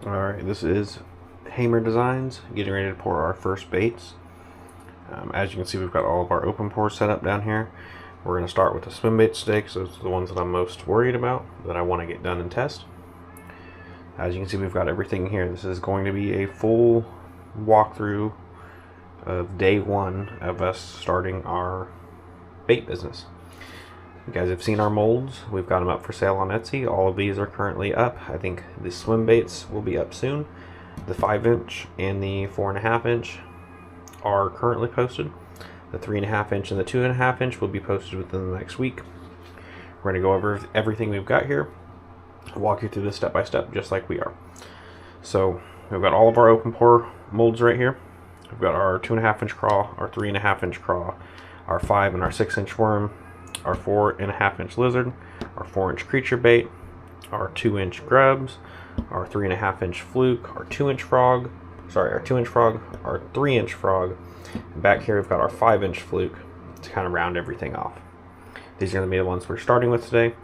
Alright, this is Hamer Designs, getting ready to pour our first baits. As you can see, we've got all of our open pours set up down here. We're going to start with the swim bait stakes. Those are the ones that I'm most worried about, that I want to get done and test. As you can see, we've got everything here. This is going to be a full walkthrough of day one of us starting our bait business. You guys have seen our molds. We've got them up for sale on Etsy. All of these are currently up. I think the swim baits will be up soon. The 5-inch and the 4.5-inch are currently posted. The 3.5-inch and the 2.5-inch will be posted within the next week. We're going to go over everything we've got here, walk you through this step by step, just like we are. So we've got all of our open pour molds right here. We've got our 2.5-inch craw, our 3.5-inch craw, our 5 and our 6-inch worm, our 4.5-inch lizard, our 4-inch creature bait, our 2-inch grubs, our 3.5-inch fluke, our 2-inch frog, our 2-inch frog, our 3-inch frog, and back here we've got our 5-inch fluke to kind of round everything off. These are going to be the ones we're starting with today.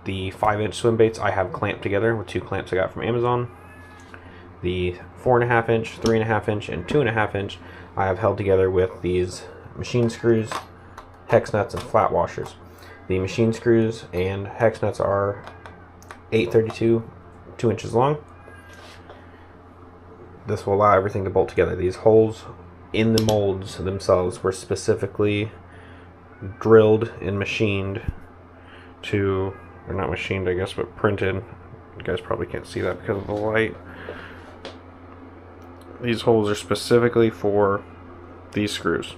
The 5-inch swim baits I have clamped together with 2 clamps I got from Amazon. The 4.5-inch, 3.5-inch, and 2.5-inch I have held together with these machine screws, hex nuts, and flat washers. The machine screws and hex nuts are 832, 2 inches long. This will allow everything to bolt together. These holes in the molds themselves were specifically drilled and machined to, or not machined I guess, but printed. You guys probably can't see that because of the light. These holes are specifically for these screws.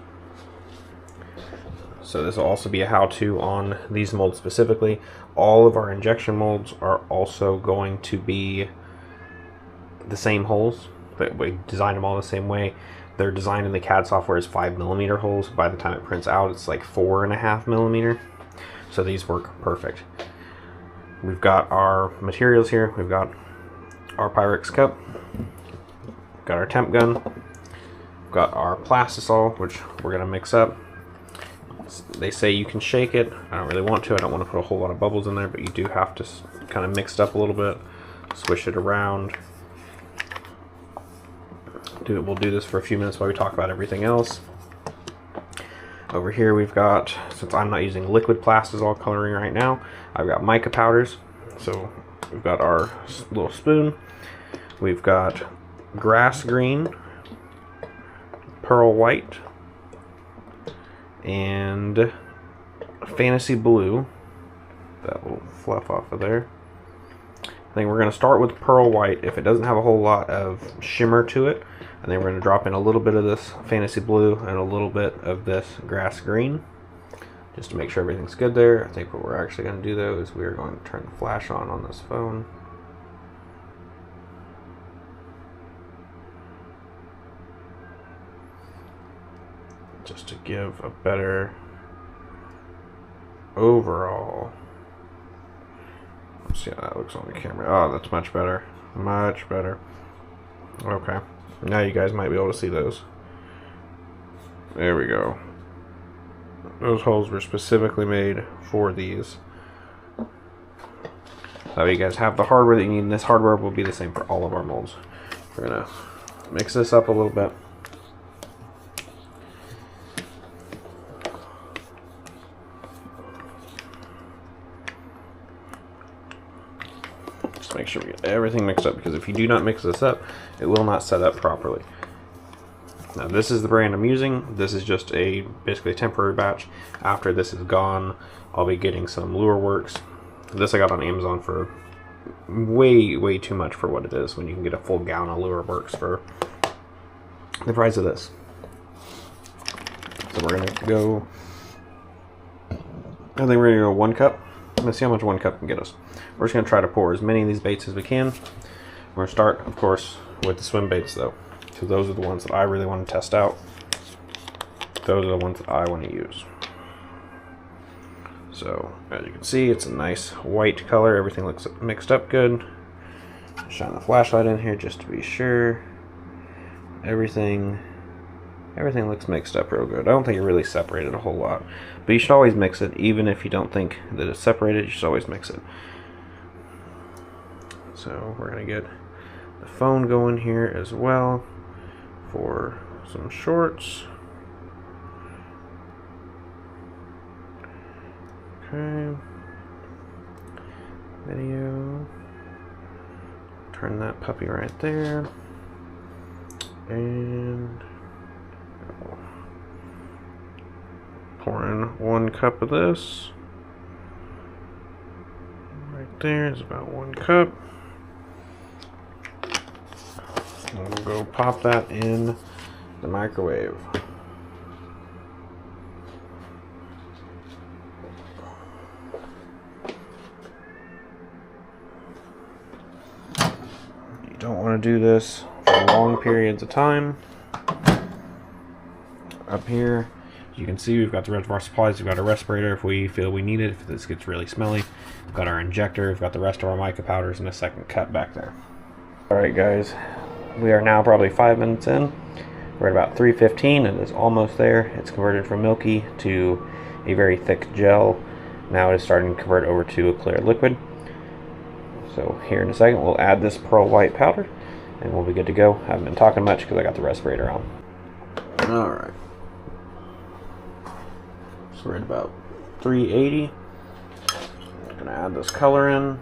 So this will also be a how-to on these molds specifically. All of our injection molds are also going to be the same holes, but we designed them all the same way. They're designed in the CAD software as 5mm holes. By the time it prints out, it's like 4.5mm. So these work perfect. We've got our materials here. We've got our Pyrex cup, we've got our temp gun, we've got our Plastisol, which we're gonna mix up. They say you can shake it. I don't really want to. I don't want to put a whole lot of bubbles in there, but you do have to kind of mix it up a little bit, swish it around. We'll do this for a few minutes while we talk about everything else. Over here we've got, since I'm not using liquid Plastisol coloring right now, I've got mica powders. So we've got our little spoon. We've got grass green, pearl white, and fantasy blue. That will fluff off of there. I think we're going to start with pearl white if it doesn't have a whole lot of shimmer to it, and then we're going to drop in a little bit of this fantasy blue and a little bit of this grass green just to make sure everything's good there. I think what we're actually going to do though is we're going to turn the flash on this phone. Just to give a better overall. Let's see how that looks on the camera. Oh, that's much better. Much better. Okay. Now you guys might be able to see those. There we go. Those holes were specifically made for these. So you guys have the hardware that you need, and this hardware will be the same for all of our molds. We're gonna mix this up a little bit. Make sure we get everything mixed up, because if you do not mix this up, it will not set up properly. Now this is the brand I'm using. This is just basically a temporary batch. After this is gone, I'll be getting some Lure Works. This I got on Amazon for way too much for what it is, when you can get a full gallon of Lure Works for the price of this. So we're gonna go, I think we're gonna go 1 cup. Let's see how much 1 cup can get us. We're just going to try to pour as many of these baits as we can. We're going to start, of course, with the swim baits though, because those are the ones that I really want to test out. Those are the ones that I want to use. So, as you can see, it's a nice white color. Everything looks mixed up good. Shine the flashlight in here just to be sure. Everything looks mixed up real good. I don't think it really separated a whole lot, but you should always mix it. Even if you don't think that it's separated, you should always mix it. So we're going to get the phone going here as well for some shorts. Okay. Video. Turn that puppy right there. And pour in 1 cup of this. Right there is about 1 cup. And we'll go pop that in the microwave. You don't want to do this for long periods of time. Up here, you can see we've got the reservoir supplies. We've got a respirator if we feel we need it, if this gets really smelly. We've got our injector, we've got the rest of our mica powders, and a second cut back there. Alright guys, we are now probably 5 minutes in. We're at about 3:15 and it's almost there. It's converted from milky to a very thick gel. Now it is starting to convert over to a clear liquid. So here in a second we'll add this pearl white powder and we'll be good to go. I haven't been talking much because I got the respirator on. Alright. So we're at about 380. I'm going to add this color in.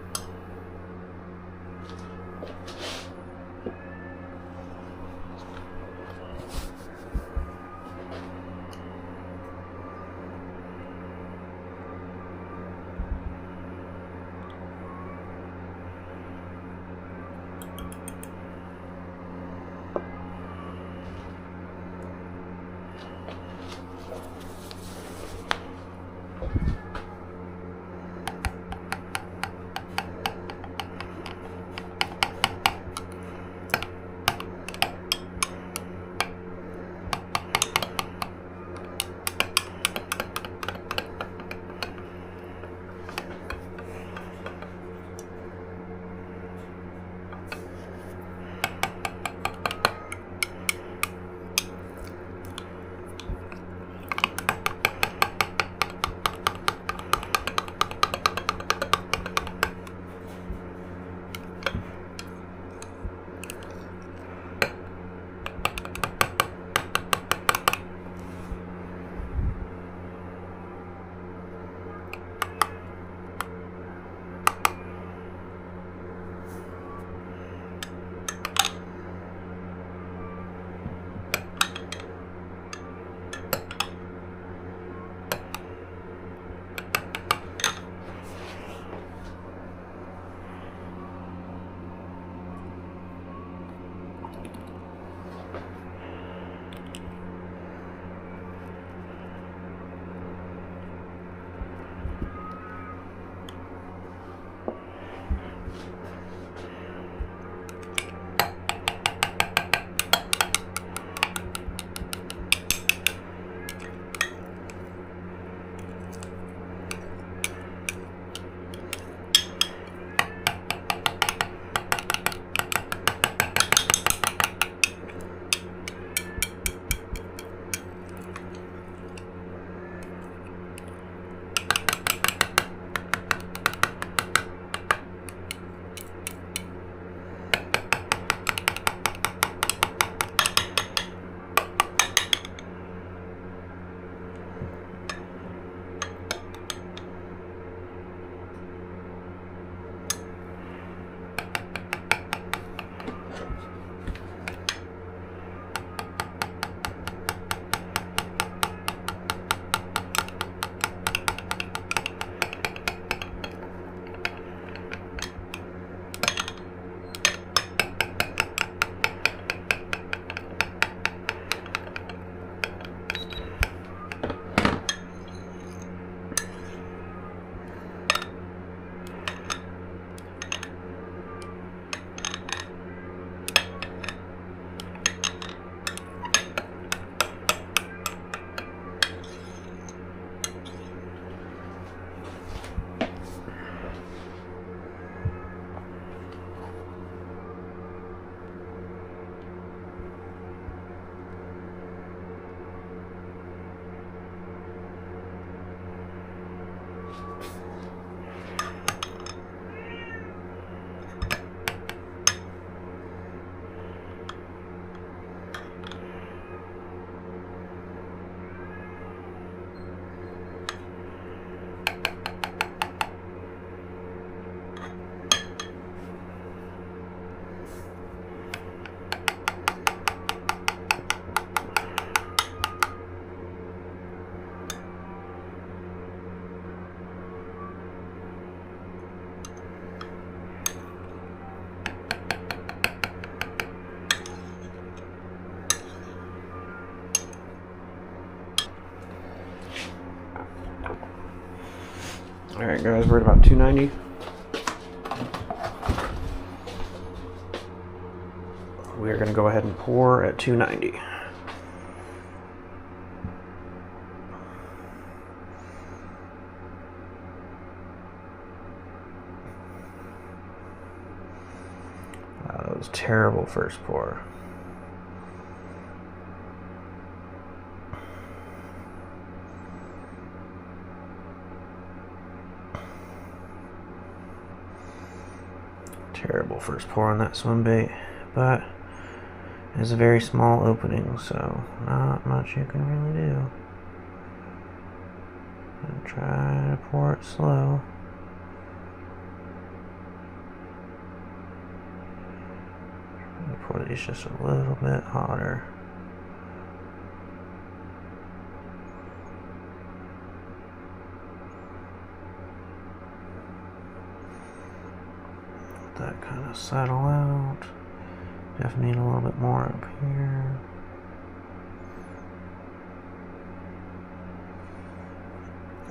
Alright guys, we're at about 290. We're going to go ahead and pour at 290. Wow, that was terrible first pour. Terrible first pour on that swim bait, but it's a very small opening, so not much you can really do. And try to pour it slow. Pour these just a little bit hotter. Let that kind of settle out. Definitely need a little bit more up here.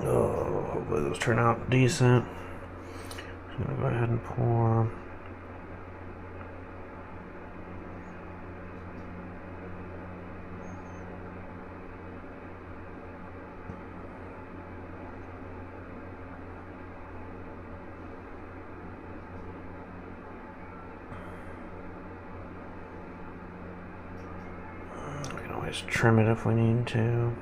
Oh, hopefully those turn out decent. I'm gonna go ahead and pour. Just trim it if we need to.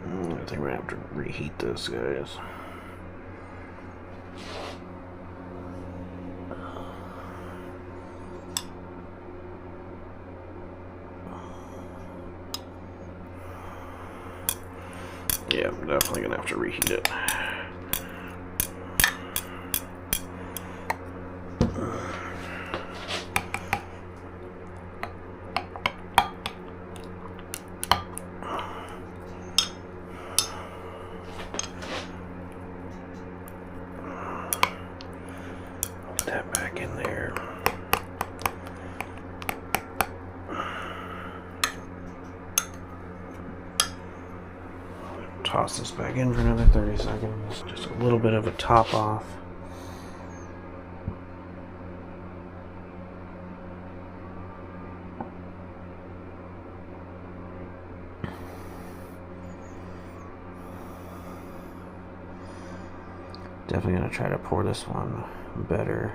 I think we're gonna have to reheat this, guys. Yeah, we're definitely gonna have to reheat it. Put that back in there. Toss this back in for another 30 seconds. Just a little bit of a top off. Definitely gonna try to pour this one better.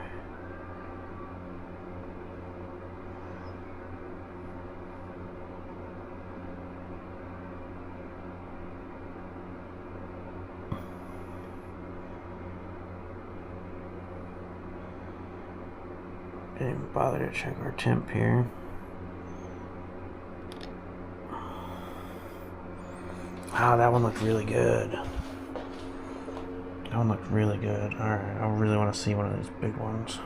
Didn't even bother to check our temp here. Wow, that one looked really good. That one looked really good. Alright, I really want to see one of these big ones.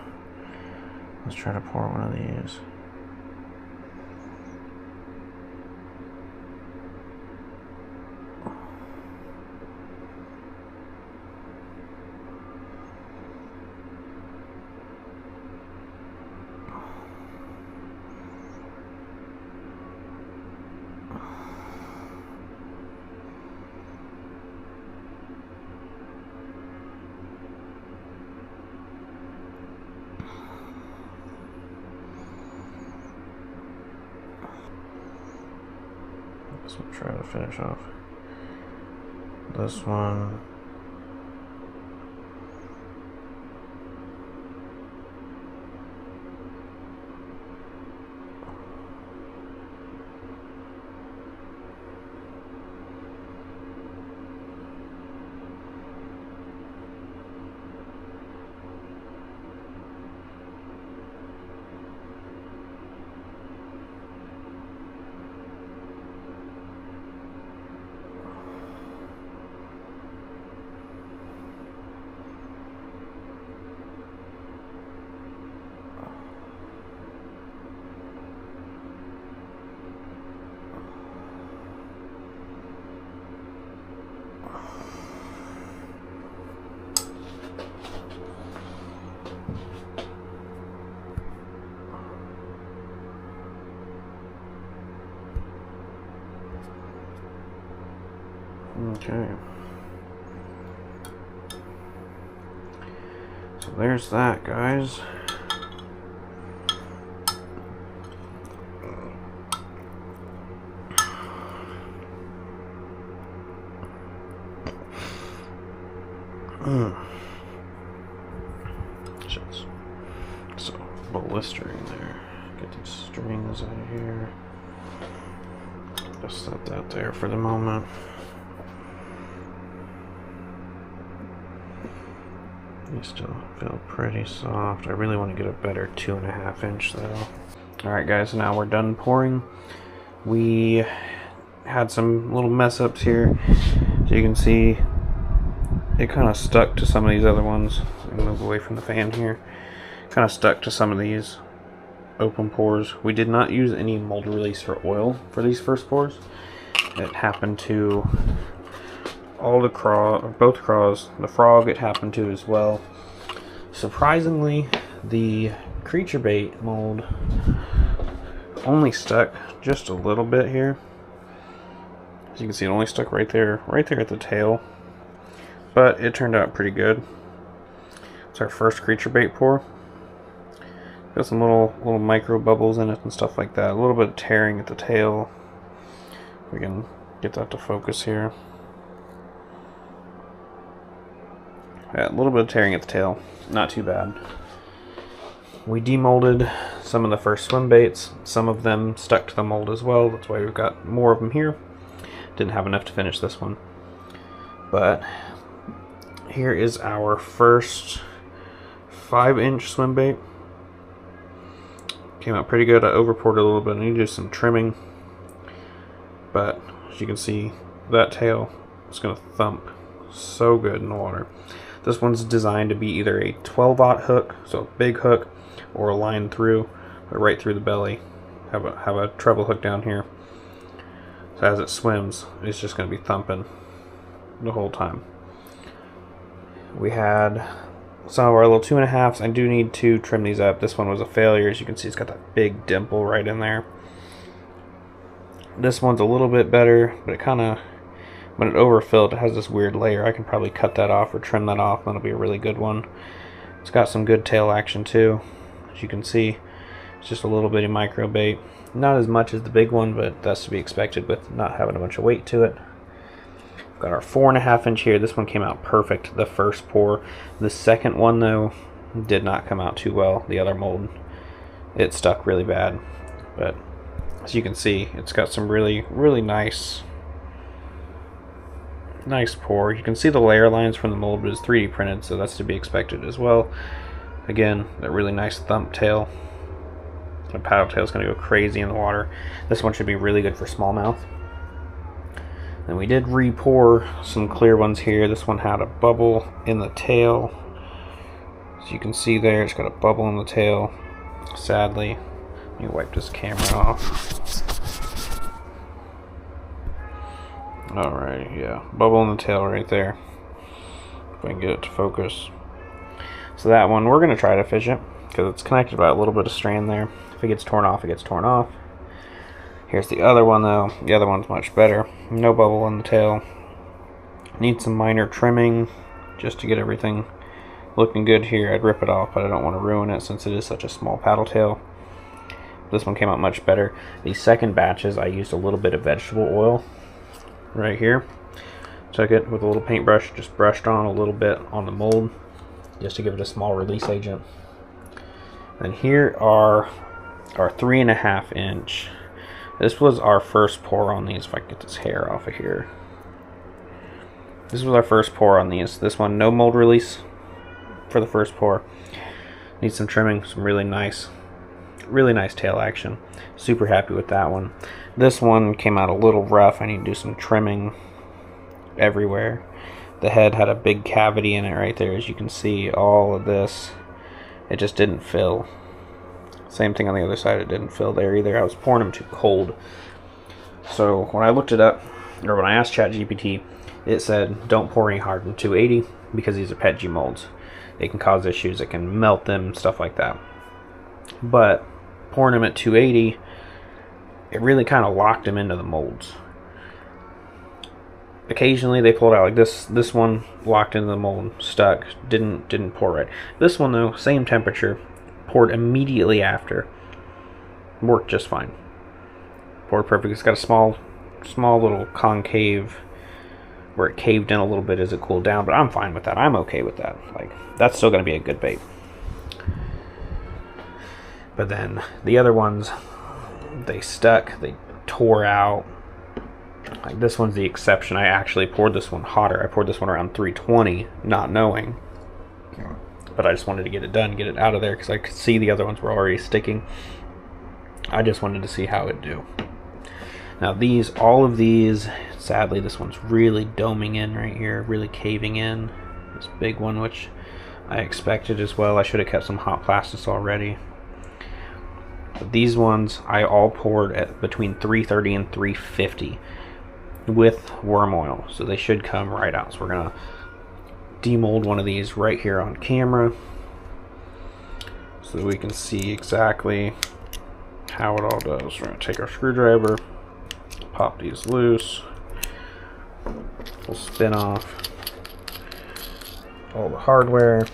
Let's try to pour one of these. So we'll try to finish off this one. Okay. So there's that, guys. So blistering there. Get these strings out of here. Just set that there for the moment. These still feel pretty soft. I really want to get a better 2.5 inch though. Alright guys, so now we're done pouring. We had some little mess ups here. So you can see it kind of stuck to some of these other ones. Let me move away from the fan here. Kind of stuck to some of these open pores. We did not use any mold release or oil for these first pours. It happened to all the both craws. The frog it happened to as well. Surprisingly, the creature bait mold only stuck just a little bit here. As you can see, it only stuck right there at the tail. But it turned out pretty good. It's our first creature bait pour. Got some little micro bubbles in it and stuff like that. A little bit of tearing at the tail. We can get that to focus here. Yeah, a little bit of tearing at the tail. Not too bad. We demolded some of the first swim baits. Some of them stuck to the mold as well. That's why we've got more of them here. Didn't have enough to finish this one. But here is our first 5-inch swim bait. Came out pretty good. I overpoured it a little bit. I need to do some trimming. But as you can see, that tail is going to thump so good in the water. This one's designed to be either a 12-aught hook, so a big hook, or a line through, but right through the belly. Have a treble hook down here. So as it swims, it's just going to be thumping the whole time. We had some of our little 2.5s. I do need to trim these up. This one was a failure. As you can see, it's got that big dimple right in there. This one's a little bit better, but it kind of, when it overfilled, it has this weird layer. I can probably cut that off or trim that off. That'll be a really good one. It's got some good tail action too. As you can see, it's just a little bitty micro bait. Not as much as the big one, but that's to be expected with not having a bunch of weight to it. We've got our 4.5 inch here. This one came out perfect the first pour. The second one though did not come out too well. The other mold, it stuck really bad. But as you can see, it's got some really nice pour. You can see the layer lines from the mold, but it's 3D printed, so that's to be expected as well. Again, that really nice thump tail. The paddle tail is going to go crazy in the water. This one should be really good for smallmouth. Then we did re-pour some clear ones here. This one had a bubble in the tail. As you can see there, it's got a bubble in the tail. Sadly, let me wipe this camera off. Alright, yeah, bubble in the tail right there. If I can get it to focus. So that one, we're going to try to fish it, because it's connected by a little bit of strand there. If it gets torn off, it gets torn off. Here's the other one though. The other one's much better. No bubble in the tail. Need some minor trimming just to get everything looking good here. I'd rip it off, but I don't want to ruin it since it is such a small paddle tail. This one came out much better. These second batches, I used a little bit of vegetable oil right here. Took it with a little paintbrush, just brushed on a little bit on the mold just to give it a small release agent. And here are our 3.5 inch. This was our first pour on these. If I can get this hair off of here. This was our first pour on these. This one, no mold release for the first pour. Needs some trimming, some really nice tail action. Super happy with that one. This one came out a little rough. I need to do some trimming everywhere. The head had a big cavity in it right there. As you can see, all of this, it just didn't fill. Same thing on the other side, it didn't fill there either. I was pouring them too cold. So when I looked it up, or when I asked ChatGPT, it said don't pour any harder than 280 because these are PETG molds. They can cause issues, it can melt them, stuff like that. But pouring them at 280, it really kind of locked them into the molds. occasionally they pulled out, like this one locked into the mold, stuck, didn't pour right. This one though, same temperature, poured immediately after, worked just fine, poured perfect. It's got a small little concave where it caved in a little bit as it cooled down, but I'm fine with that. I'm okay with that. Like, that's still going to be a good bait. But then the other ones, they stuck, they tore out. Like, this one's the exception. I actually poured this one hotter. I poured this one around 320, not knowing. But I just wanted to get it done, get it out of there, because I could see the other ones were already sticking. I just wanted to see how it'd do. Now these, all of these, sadly this one's really doming in right here, really caving in. This big one, which I expected as well. I should have kept some hot Plastisol ready. But these ones I all poured at between 330 and 350 with worm oil, so they should come right out. So we're gonna demold one of these right here on camera so that we can see exactly how it all does. We're gonna take our screwdriver, pop these loose, we'll spin off all the hardware.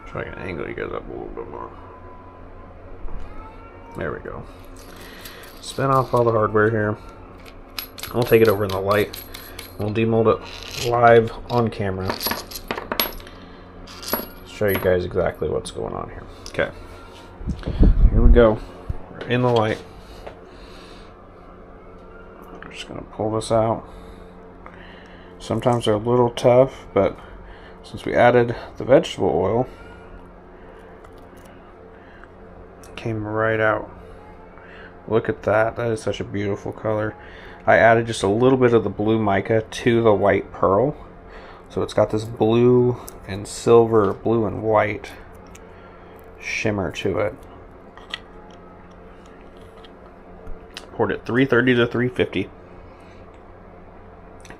Try to angle you guys up a little bit more. There we go. Spin off all the hardware here. I'll take it over in the light. We'll demold it live on camera. Show you guys exactly what's going on here. Okay. Here we go. We're in the light. I'm just going to pull this out. Sometimes they're a little tough, but since we added the vegetable oil, it came right out. Look at that. That is such a beautiful color. I added just a little bit of the blue mica to the white pearl. So it's got this blue and silver, blue and white shimmer to it. Poured at 330 to 350.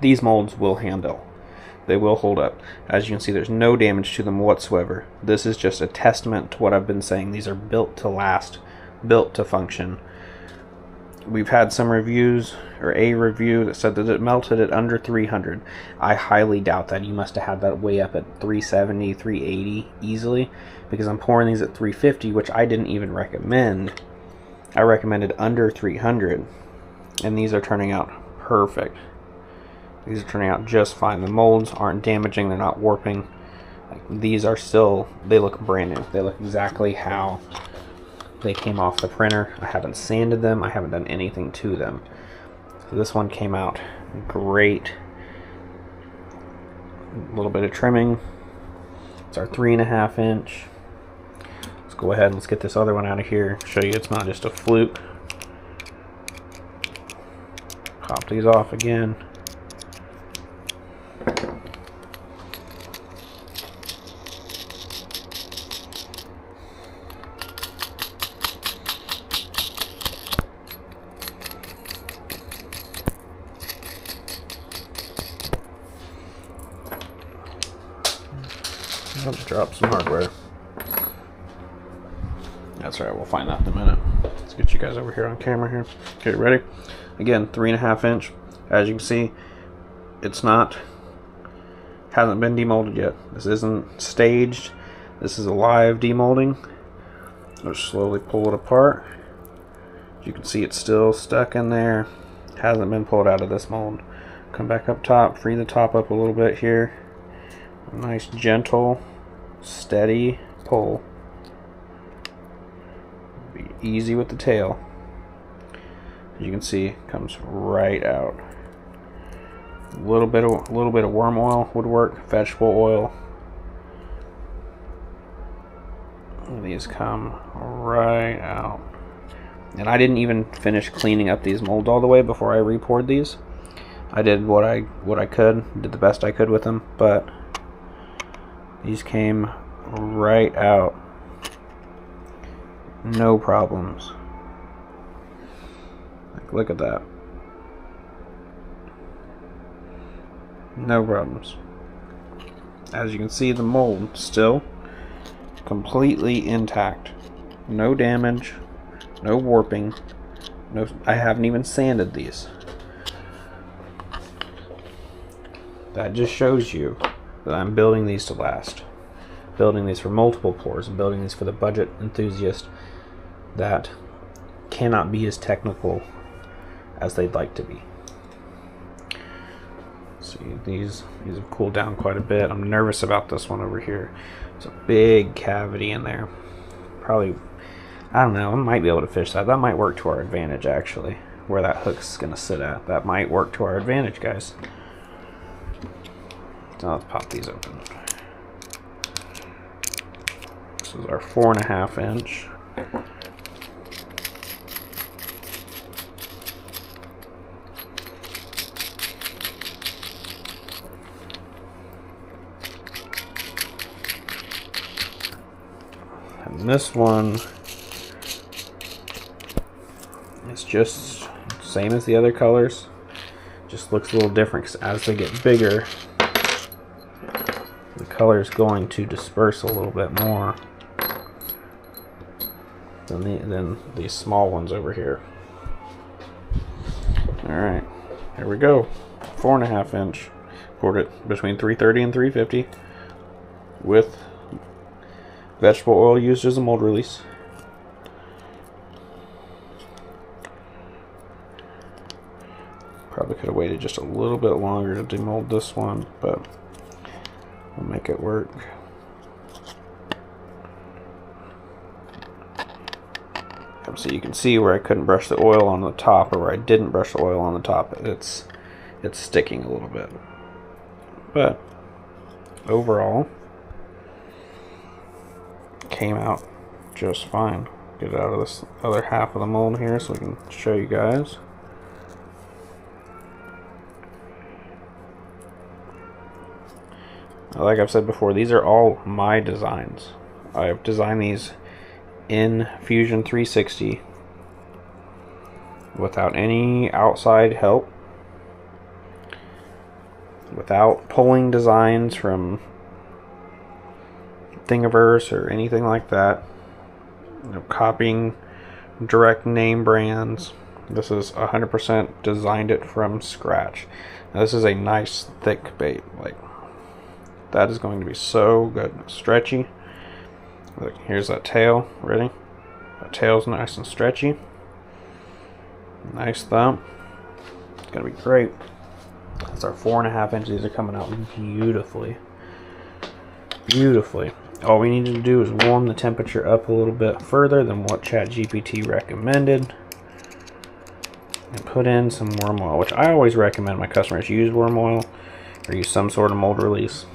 These molds will handle. They will hold up. As you can see, there's no damage to them whatsoever. This is just a testament to what I've been saying. These are built to last, built to function. We've had some reviews, or a review, that said that it melted at under 300. I highly doubt that. You must have had that way up at 370, 380 easily, because I'm pouring these at 350, which I didn't even recommend. I recommended under 300, and these are turning out perfect. These are turning out just fine. The molds aren't damaging, they're not warping. Like, these are still, they look brand new. They look exactly how they came off the printer. I haven't sanded them, I haven't done anything to them. So this one came out great. A little bit of trimming. It's our 3.5 inch. Let's go ahead and let's get this other one out of here. Show you it's not just a fluke. Pop these off again. Let's drop some hardware. That's right, we'll find that in a minute. Let's get you guys over here on camera here. Okay, ready? Again, 3.5 inch. As you can see, it's not, hasn't been demolded yet. This isn't staged. This is a live demolding. I'll slowly pull it apart. As you can see, it's still stuck in there. Hasn't been pulled out of this mold. Come back up top, free the top up a little bit here. A nice, gentle, steady pull. Be easy with the tail. As you can see, it comes right out. A little bit of worm oil would work. Vegetable oil. And these come right out. And I didn't even finish cleaning up these molds all the way before I re-poured these. I did what I could, did the best I could with them, but these came right out. No problems. Like, look at that. No problems. As you can see, the mold still completely intact. No damage, no warping, No, I haven't even sanded these. That just shows you that I'm building these to last. Building these for multiple pours, and building these for the budget enthusiast that cannot be as technical as they'd like to be. See, these have cooled down quite a bit. I'm nervous about this one over here. There's a big cavity in there. Probably, I don't know, I might be able to fish that. That might work to our advantage, actually. Where that hook's gonna sit at. That might work to our advantage, guys. So let's pop these open. This is our 4.5 inch. And this one is just same as the other colors. Just looks a little different because as they get bigger, the color is going to disperse a little bit more than these small ones over here. Alright, here we go. 4.5 inch. Poured it between 330 and 350 with vegetable oil used as a mold release. Probably could have waited just a little bit longer to demold this one, but we'll make it work. So you can see where I couldn't brush the oil on the top, or where I didn't brush the oil on the top. It's sticking a little bit, but overall came out just fine. Get it out of this other half of the mold here so we can show you guys. Like I've said before, these are all my designs. I've designed these in Fusion 360 without any outside help, without pulling designs from Thingiverse or anything like that. You know, copying direct name brands. This is 100% designed it from scratch. Now, this is a nice thick bait. Like, that is going to be so good. Stretchy. Look, here's that tail. Ready? That tail's nice and stretchy. Nice thump. It's gonna be great. That's our 4.5 inch. These are coming out beautifully. Beautifully. All we need to do is warm the temperature up a little bit further than what ChatGPT recommended, and put in some worm oil, which I always recommend my customers use worm oil or use some sort of mold release.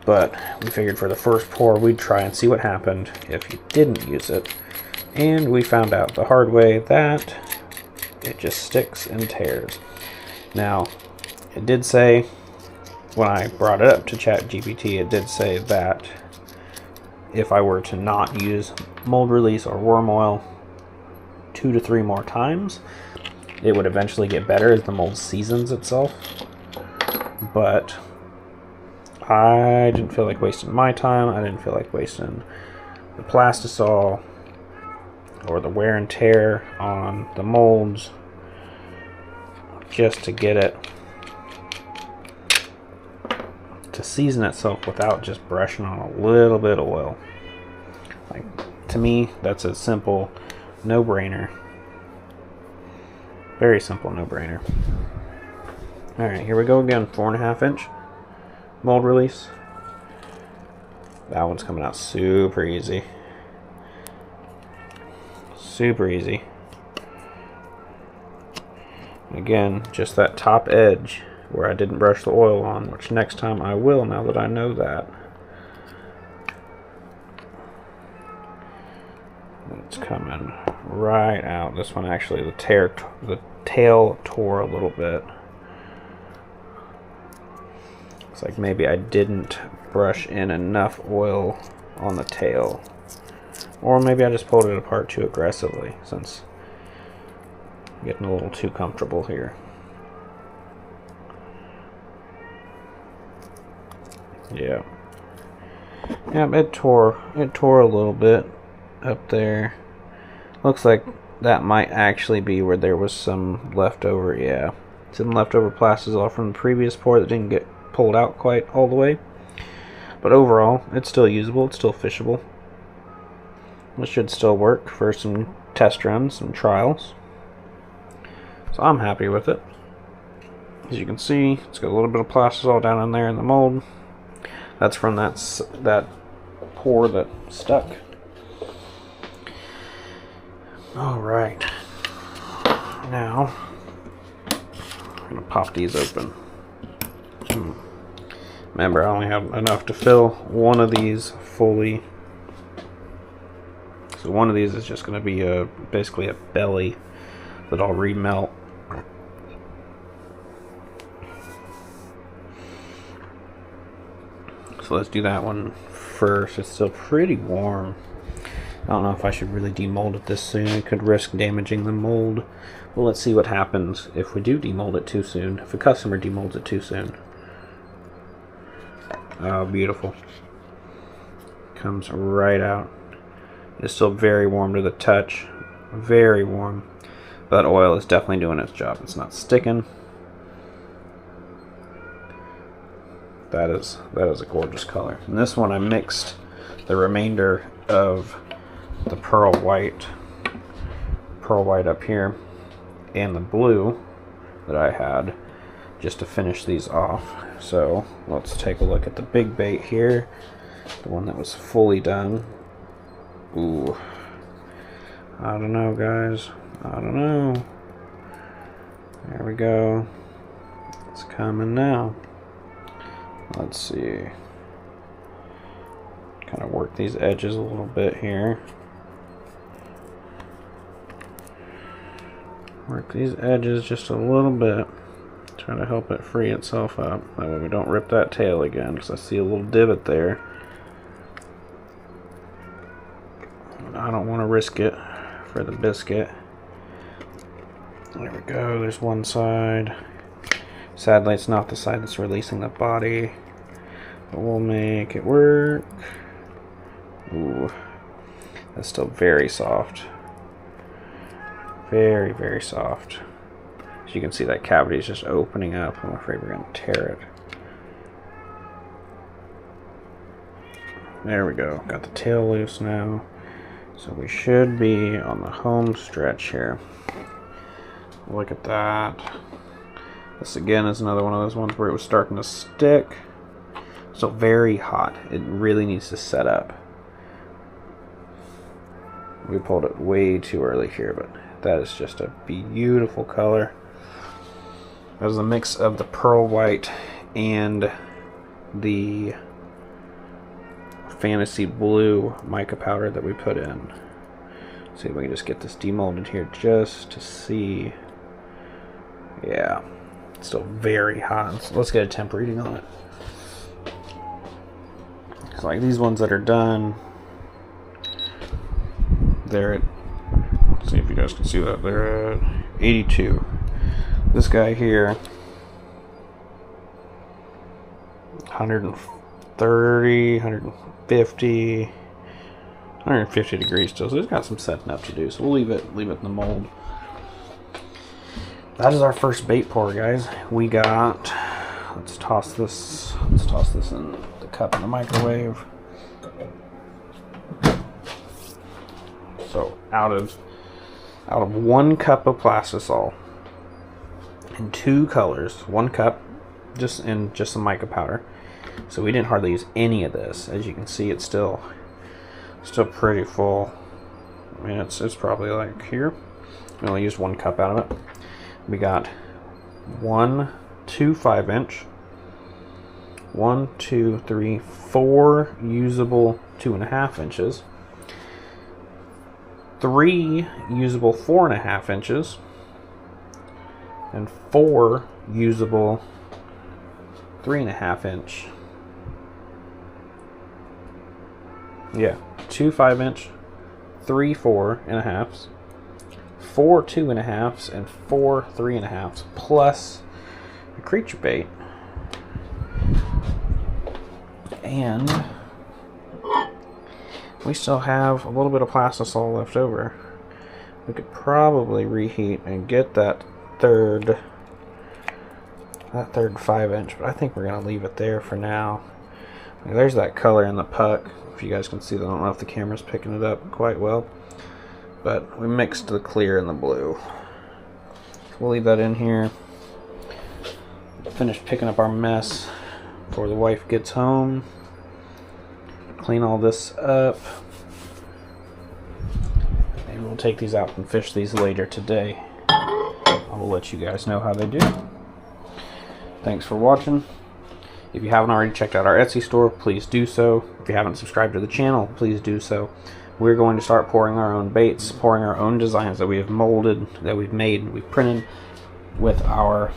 But we figured for the first pour we'd try and see what happened if you didn't use it. And we found out the hard way that it just sticks and tears. Now, it did say, when I brought it up to ChatGPT, it did say that if I were to not use mold release or worm oil 2 to 3 more times, it would eventually get better as the mold seasons itself. But I didn't feel like wasting my time. I didn't feel like wasting the Plastisol or the wear and tear on the molds just to get it to season itself without just brushing on a little bit of oil. Like, to me, that's a simple no-brainer. Very simple no-brainer. Alright, here we go again. 4.5 inch mold release. That one's coming out super easy. Super easy. Again, just that top edge where I didn't brush the oil on, which next time I will, now that I know that. It's coming right out. This one actually, the tail tore a little bit. Looks like maybe I didn't brush in enough oil on the tail. Or maybe I just pulled it apart too aggressively, since I'm getting a little too comfortable here. Yeah. Yeah, it tore a little bit up there. Looks like that might actually be where there was some leftover, yeah. Some leftover Plastisol from the previous pour that didn't get pulled out quite all the way. But overall, it's still usable, it's still fishable. It should still work for some test runs, some trials. So I'm happy with it. As you can see, it's got a little bit of Plastisol down in there in the mold. That's from that pour that stuck. Alright. Now, I'm going to pop these open. Remember, I only have enough to fill one of these fully. So one of these is just going to be basically a belly that I'll remelt. So let's do that one first. It's still pretty warm. I don't know if I should really demold it this soon. It could risk damaging the mold. Well, let's see what happens if we do demold it too soon. If a customer demolds it too soon. Oh, beautiful. Comes right out. It's still very warm to the touch. Very warm. But oil is definitely doing its job. It's not sticking. That is a gorgeous color. And this one I mixed the remainder of the pearl white up here and the blue that I had just to finish these off. So let's take a look at the big bait here, the one that was fully done. Ooh, I don't know, guys. I don't know. There we go. It's coming now. Let's see. Kind of work these edges a little bit here. Work these edges just a little bit. Try to help it free itself up. That way we don't rip that tail again, because I see a little divot there. I don't want to risk it for the biscuit. There we go. There's one side. Sadly, it's not the side that's releasing the body, but we'll make it work. Ooh, that's still very soft. Very, very soft. As you can see, that cavity is just opening up. I'm afraid we're going to tear it. There we go. Got the tail loose now. So we should be on the home stretch here. Look at that. This again is another one of those ones where it was starting to stick. So very hot. It really needs to set up. We pulled it way too early here, but that is just a beautiful color. That was a mix of the pearl white and the fantasy blue mica powder that we put in. See if we can just get this demolded here just to see. Yeah, it's still very hot. So let's get a temp reading on it. So like these ones that are done, they're at, let's see if you guys can see that, they're at 82. This guy here, 130, 150, 150 degrees still. So it's got some setting up to do. So we'll leave it in the mold. That is our first bait pour, guys. We got, let's toss this in the cup in the microwave. So out of 1 cup of Plastisol in 2 colors, 1 cup just some mica powder. So we didn't hardly use any of this. As you can see, it's still pretty full. I mean, it's probably like here. We only used 1 cup out of it. We got 1, 2 5-inch, 1, 2, 3, 4 usable 2.5 inches, 3 usable 4.5 inches, and 4 usable 3.5 inch. Yeah, 2 5-inch, 3 4.5s, 4 2.5s, and 4 3.5s, plus a creature bait. And we still have a little bit of Plastisol left over. we could probably reheat and get that third 5-inch, but I think we're going to leave it there for now. There's that color in the puck. If you guys can see that, I don't know if the camera's picking it up quite well, but we mixed the clear and the blue. So we'll leave that in here. Finish picking up our mess before the wife gets home. Clean all this up. Maybe we'll take these out and fish these later today. I will let you guys know how they do. Thanks for watching. If you haven't already checked out our Etsy store, please do so. If you haven't subscribed to the channel, please do so. We're going to start pouring our own baits, pouring our own designs that we have molded, that we've made, we've printed with our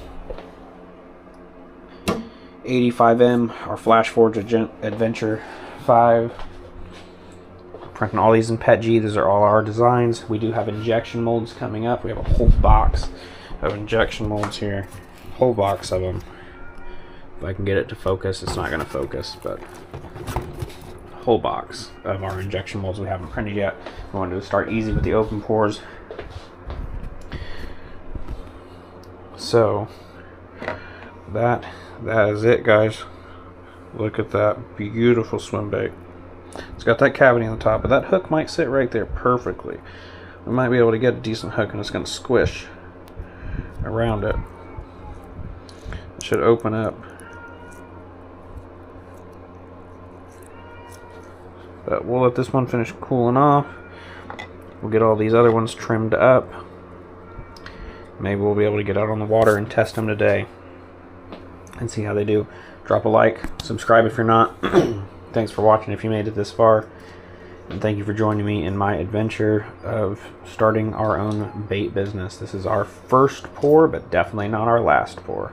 85M, our Flash Forge Adventure 5. Printing all these in PETG. These are all our designs. We do have injection molds coming up. We have a whole box of injection molds here. Whole box of them. If I can get it to focus, it's not going to focus, but whole box of our injection molds we haven't printed yet. We wanted to start easy with the open pours. So that is it, guys. Look at that beautiful swim bait. It's got that cavity on the top, but that hook might sit right there perfectly. We might be able to get a decent hook, and it's going to squish around it. It should open up. But we'll let this one finish cooling off. We'll get all these other ones trimmed up. Maybe we'll be able to get out on the water and test them today and see how they do. Drop a like, subscribe if you're not. Thanks for watching if you made it this far. And thank you for joining me in my adventure of starting our own bait business. This is our first pour, but definitely not our last pour.